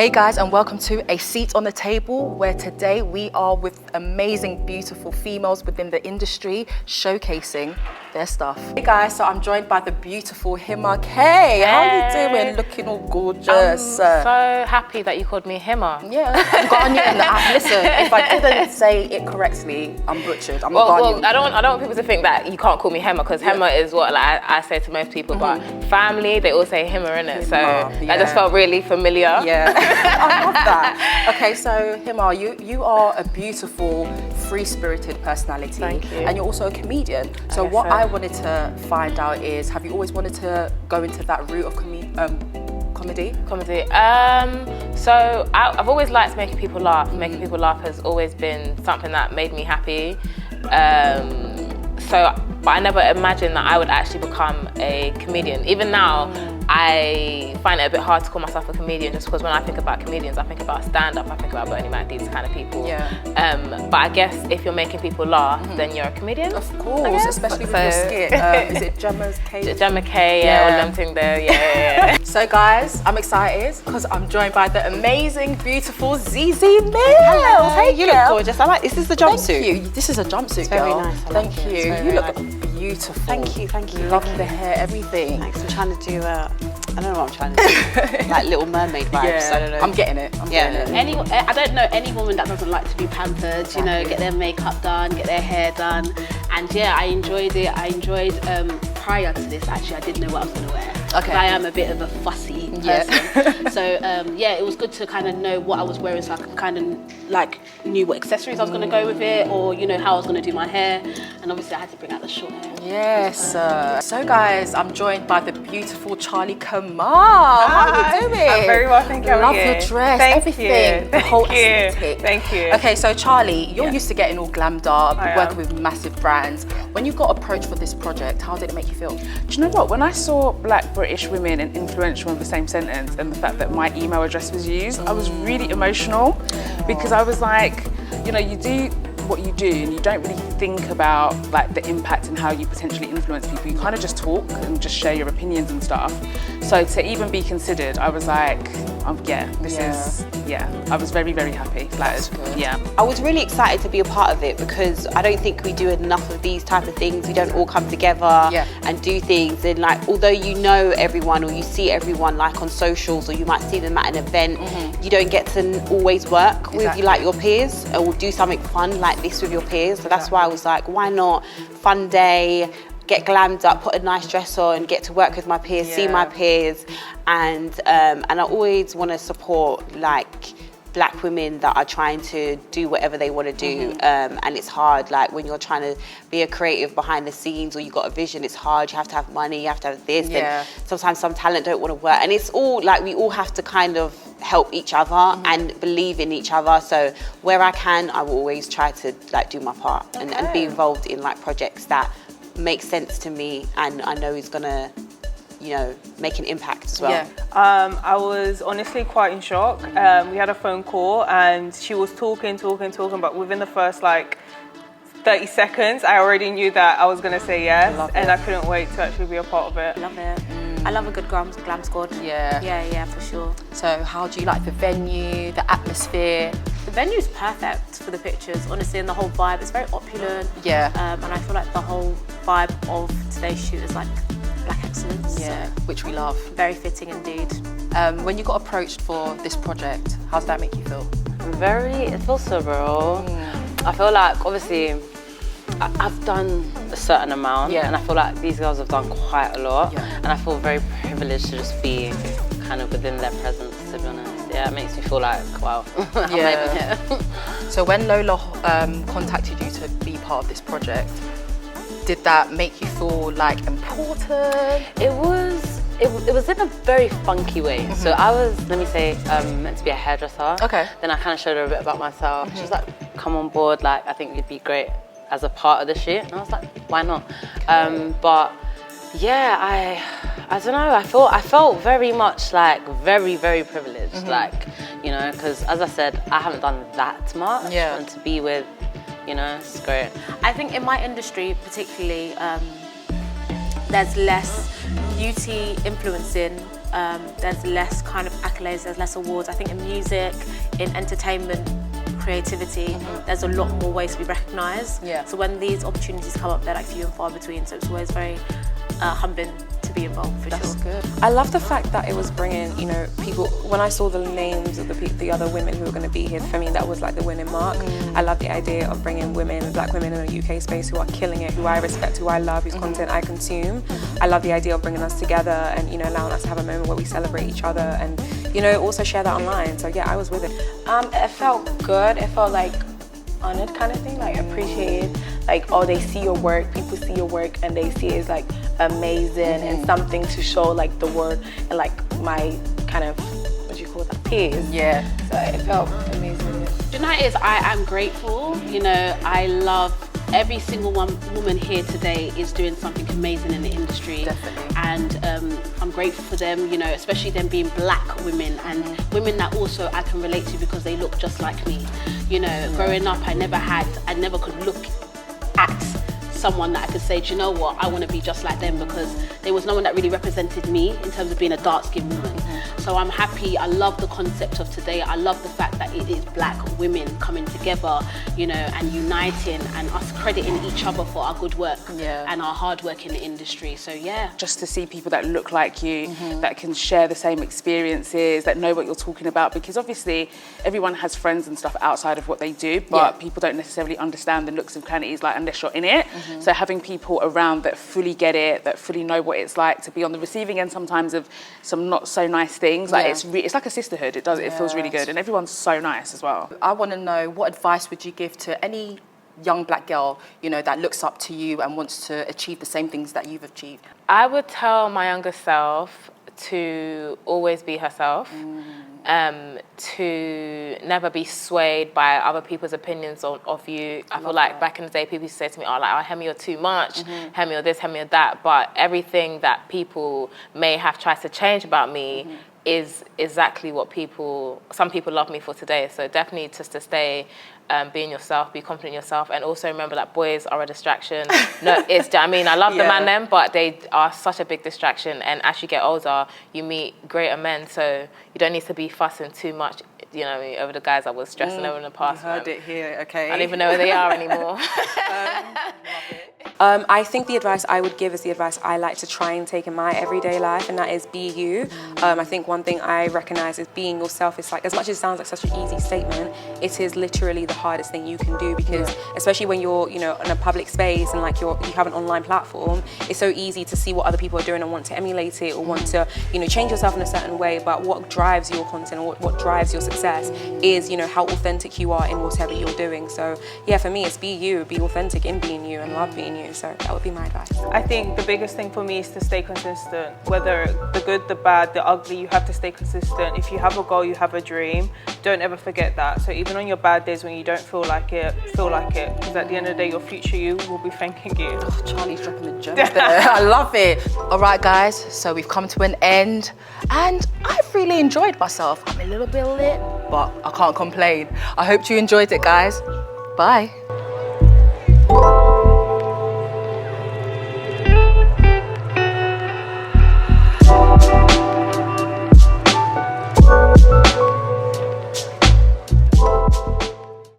Hey guys, and welcome to A Seat on the Table, where today we are with amazing, beautiful females within the industry showcasing their stuff. Hey guys, so I'm joined by the beautiful Hemah K. Hey. How are you doing? Looking all gorgeous. I'm so happy that you called me Hemah. Yeah, I'm Ghanaian. Listen, if I didn't say it correctly, I'm butchered. I'm Ghanaian. Well, I don't want people to think that you can't call me Hemah, because Hemah is what I say to most people, but family, they all say Hemah, innit? So that just felt really familiar. Yeah, I love that. Okay, so Hemah, you are a beautiful, free-spirited personality. Thank you. And you're also a comedian. So what I wanted to find out is, have you always wanted to go into that route of comedy? So I've always liked making people laugh. Making people laugh has always been something that made me happy. But I never imagined that I would actually become a comedian. Even now, I find it a bit hard to call myself a comedian, just because when I think about comedians, I think about stand-up, I think about Bernie Mac, these kind of people. Yeah. But I guess if you're making people laugh, then you're a comedian. Of course, especially with your skit. Is it Hemah K? Hemah K, yeah, or Lumting there, yeah. So guys, I'm excited because I'm joined by the amazing, beautiful Zeze Millz. Hello. Hey, you girl. look gorgeous. I like this. Is the jumpsuit? Thank you. This is a jumpsuit, It's very girl. nice. I Thank like it. you. It's very, You very look beautiful. Thank you. Love the hair, everything. Thanks. I'm trying to do I don't know what I'm trying to do. Like Little Mermaid vibes. Yeah, I don't know. I'm getting it. I'm getting it. I don't know any woman that doesn't like to be pampered, you know, get their makeup done, get their hair done. And yeah, I enjoyed it. I enjoyed, prior to this, actually, I didn't know what I was going to wear. Okay. I am a bit of a fussy person. So yeah, it was good to kind of know what I was wearing, so I could kind of like knew what accessories I was going to go with it, or you know how I was going to do my hair. And obviously I had to bring out the short hair. Yes. So guys, I'm joined by the beautiful Charlie Kamale. How are you doing? I'm very well, thank you. Love the dress, Thank everything, you. the whole Thank you. aesthetic. Thank you. Okay, so Charlie, you're used to getting all glammed up, I working am. with massive brands. When you got approached for this project, how did it make you feel? Do you know what? When I saw Black British women and influential in the same sentence, and the fact that my email address was used, I was really emotional, because I was like, you know, you do what you do and you don't really think about like the impact and how you potentially influence people. You kind of just talk and just share your opinions and stuff. So to even be considered, I was like, I was very, very happy, flattered. Yeah. I was really excited to be a part of it, because I don't think we do enough of these type of things. We don't all come together and do things. And like, although you know everyone or you see everyone like on socials, or you might see them at an event, you don't get to always work with like your peers or do something fun like this with your peers. So that's why I was like, why not? Fun day, get glammed up, put a nice dress on, get to work with my peers, see my peers, and I always want to support like Black women that are trying to do whatever they want to do, and it's hard. Like when you're trying to be a creative behind the scenes, or you got a vision, it's hard. You have to have money, you have to have this, and sometimes some talent don't want to work, and it's all like we all have to kind of help each other and believe in each other. So where I can, I will always try to like do my part and be involved in like projects that make sense to me, and I know is gonna, you know, make an impact as well. I was honestly quite in shock. We had a phone call and she was talking, but within the first like 30 seconds, I already knew that I was gonna say yes, and I couldn't wait to actually be a part of it. Love it. I love a good glam squad. Yeah, for sure. So how do you like the venue, the atmosphere? The venue's perfect for the pictures, honestly, and the whole vibe. It's very opulent. Yeah. And I feel like the whole vibe of today's shoot is like Black excellence. Yeah, So which we love. very fitting indeed. When you got approached for this project, how does that make you feel? It feels surreal. I feel like, obviously, I've done a certain amount, and I feel like these girls have done quite a lot, and I feel very privileged to just be kind of within their presence, to be honest. Yeah, it makes me feel like, wow, I'm not even here. So when Lola contacted you to be part of this project, did that make you feel like important? It was in a very funky way. So I was, let me say, meant to be a hairdresser. Okay. Then I kind of showed her a bit about myself. She was like, come on board, like, I think you'd be great as a part of the shoot. And I was like, why not? But yeah, I don't know, I felt very much like very, very privileged. Like, you know, because as I said, I haven't done that much. And to be with, you know, it's great. I think in my industry particularly, there's less beauty influencing there's less kind of accolades, there's less awards. I think in music, in entertainment, creativity, there's a lot more ways to be recognised. Yeah. So when these opportunities come up, they're like few and far between. So it's always very humbling to be involved, for That's sure. good. I love the fact that it was bringing, you know, people. When I saw the names of the other women who were going to be here, for me that was like the winning mark. I love the idea of bringing women, black women in the UK space who are killing it, who I respect, who I love, whose content I consume. I love the idea of bringing us together and, you know, allowing us to have a moment where we celebrate each other and, you know, also share that online. So yeah, I was with it. It felt good. It felt like honored kind of thing, like appreciated. Like, oh, they see your work, people see your work, and they see it as like amazing and something to show like the world and like my kind of, what do you call that, peers. Yeah. So it felt amazing. Tonight is I am grateful. You know, I love every single woman here today is doing something amazing in the industry. Definitely. And I'm grateful for them, you know, especially them being black women and women that also I can relate to because they look just like me. You know, growing up, I never could look at someone that I could say, do you know what, I want to be just like them, because there was no one that really represented me in terms of being a dark-skinned woman. So I'm happy. I love the concept of today. I love the fact that it is black women coming together, you know, and uniting and us crediting each other for our good work and our hard work in the industry. So yeah. Just to see people that look like you, that can share the same experiences, that know what you're talking about, because obviously everyone has friends and stuff outside of what they do, but people don't necessarily understand the nooks and crannies, like, unless you're in it. So having people around that fully get it, that fully know what it's like to be on the receiving end sometimes of some not so nice things, like it's like a sisterhood. It feels really good, and everyone's so nice as well. I want to know, what advice would you give to any young black girl, you know, that looks up to you and wants to achieve the same things that you've achieved? I would tell my younger self to always be herself, to never be swayed by other people's opinions of you. I feel like back in the day, people used to say to me, oh, like, oh, Hemah, you're too much, Hemah, you're this, Hemah, you're that. But everything that people may have tried to change about me is exactly what some people love me for today. So definitely just to stay being yourself, be confident in yourself, and also remember that boys are a distraction. No, I mean, I love the man them, but they are such a big distraction. And as you get older, you meet greater men, so you don't need to be fussing too much, you know, over the guys I was stressing over in the past. You heard it here, okay? I don't even know where they are anymore. I think the advice I would give is the advice I like to try and take in my everyday life, and that is be you. I think one thing I recognize is being yourself is like, as much as it sounds like such an easy statement, it is literally the hardest thing you can do, because especially when you're, you know, in a public space and like you have an online platform, it's so easy to see what other people are doing and want to emulate it or want to, you know, change yourself in a certain way. But what drives your content or what drives your success is, you know, how authentic you are in whatever you're doing. So yeah, for me, it's be you, be authentic in being you, and love being you. So that would be my advice. I think the biggest thing for me is to stay consistent. Whether the good, the bad, the ugly, you have to stay consistent. If you have a goal, you have a dream, don't ever forget that. So even on your bad days when you don't feel like it, because at the end of the day, your future you will be thanking you. Oh, Charlie's dropping the gems there. I love it. All right, guys, so we've come to an end, and I've really enjoyed myself. I'm a little bit lit, but I can't complain. I hope you enjoyed it, guys. Bye.